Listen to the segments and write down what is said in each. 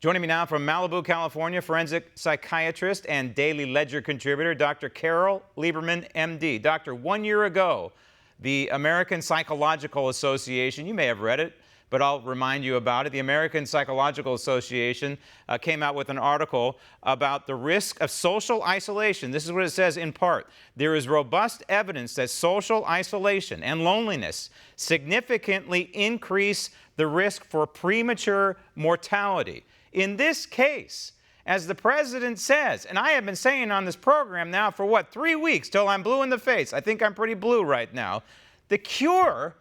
Joining me now from Malibu, California, forensic psychiatrist and Daily Ledger contributor, Dr. Carole Lieberman, MD. Doctor, 1 year ago, the American Psychological Association, you may have read it, but I'll remind you about it. The American Psychological Association came out with an article about the risk of social isolation. This is what it says in part. There is robust evidence that social isolation and loneliness significantly increase the risk for premature mortality. In this case, as the president says, and I have been saying on this program now for what, 3 weeks, till I'm blue in the face. I think I'm pretty blue right now. The cure,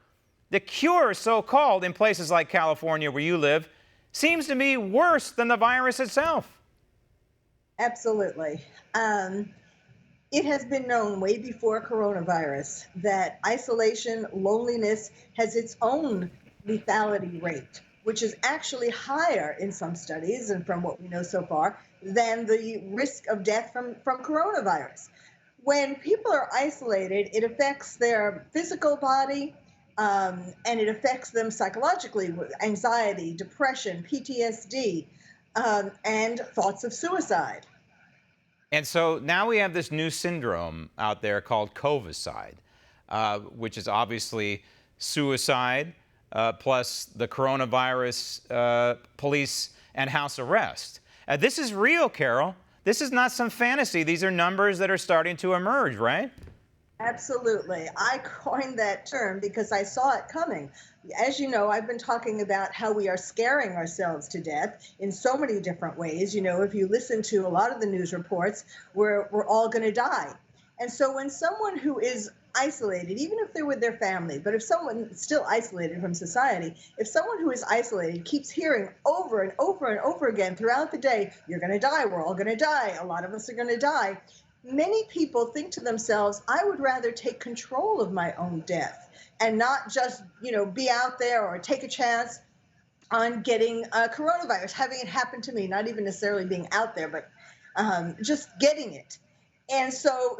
so-called, in places like California where you live, seems to me worse than the virus itself. Absolutely. It has been known way before coronavirus that isolation, loneliness has its own lethality rate, which is actually higher in some studies, and from what we know so far, than the risk of death from coronavirus. When people are isolated, it affects their physical body, and it affects them psychologically with anxiety, depression, PTSD, and thoughts of suicide. And so now we have this new syndrome out there called Covicide, which is obviously suicide, plus the coronavirus, police, and house arrest. This is real, Carole. This is not some fantasy. These are numbers that are starting to emerge, right? Absolutely. I coined that term because I saw it coming. As you know, I've been talking about how we are scaring ourselves to death in so many different ways. You know, if you listen to a lot of the news reports, we're all going to die. And so when someone who is isolated, even if they're with their family, but if someone is still isolated from society, if someone who is isolated keeps hearing over and over and over again throughout the day, you're going to die, we're all going to die, a lot of us are going to die, many people think to themselves, I would rather take control of my own death and not just, be out there or take a chance on getting coronavirus, having it happen to me, not even necessarily being out there, but just getting it. And so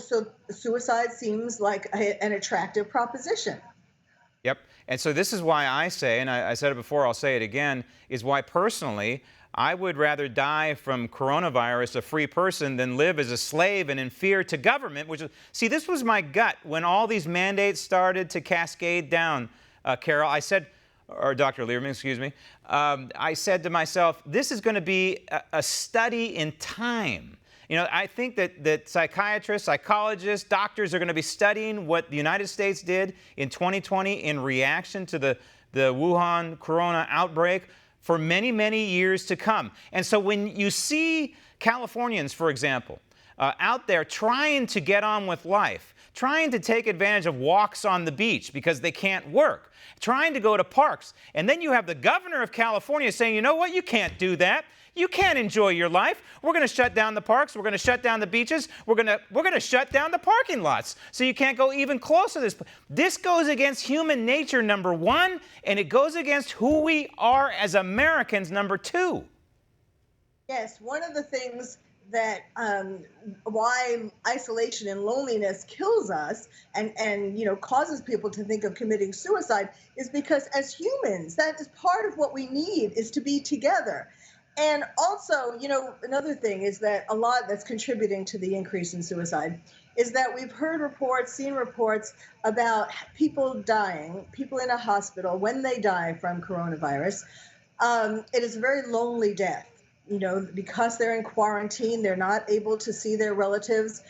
suicide seems like an attractive proposition. Yep. And so this is why I say, and I said it before, I'll say it again, is why personally I would rather die from coronavirus a free person than live as a slave and in fear to government, which is, see, this was my gut when all these mandates started to cascade down, Carole. I said, or Dr. Lieberman, excuse me, I said to myself, this is going to be a study in time. I think that psychiatrists, psychologists, doctors are going to be studying what the United States did in 2020 in reaction to the Wuhan corona outbreak for many, many years to come. And so when you see Californians, for example, out there trying to get on with life, trying to take advantage of walks on the beach because they can't work, trying to go to parks, and then you have the governor of California saying, you know what, you can't do that. You can't enjoy your life. We're going to shut down the parks. We're going to shut down the beaches. We're going to shut down the parking lots. So you can't go even close to this. This goes against human nature, number one, and it goes against who we are as Americans, number two. Yes, one of the things that why isolation and loneliness kills us and causes people to think of committing suicide is because as humans, that is part of what we need, is to be together. And also, another thing is that a lot that's contributing to the increase in suicide is that we've heard reports, seen reports about people dying, people in a hospital when they die from coronavirus. It is a very lonely death. Because they're in quarantine, they're not able to see their relatives,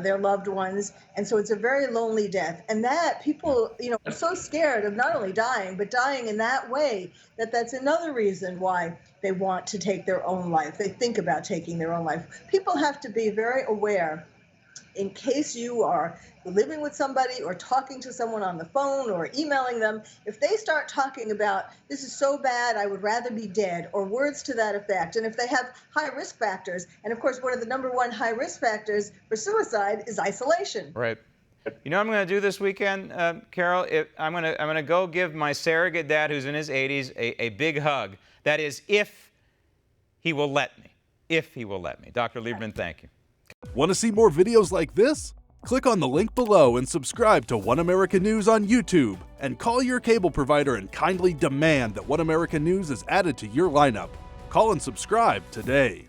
their loved ones. And so it's a very lonely death. And that people, are so scared of not only dying, but dying in that way, that's another reason why they want to take their own life. They think about taking their own life. People have to be very aware, in case you are living with somebody or talking to someone on the phone or emailing them, if they start talking about, this is so bad, I would rather be dead, or words to that effect, and if they have high risk factors, and of course one of the number one high risk factors for suicide is isolation. Right. You know what I'm going to do this weekend, Carole? I'm going to go give my surrogate dad, who's in his 80s, a big hug. That is, if he will let me. If he will let me. Dr. Lieberman, thank you. Want to see more videos like this? Click on the link below and subscribe to One America News on YouTube. And call your cable provider and kindly demand that One America News is added to your lineup. Call and subscribe today.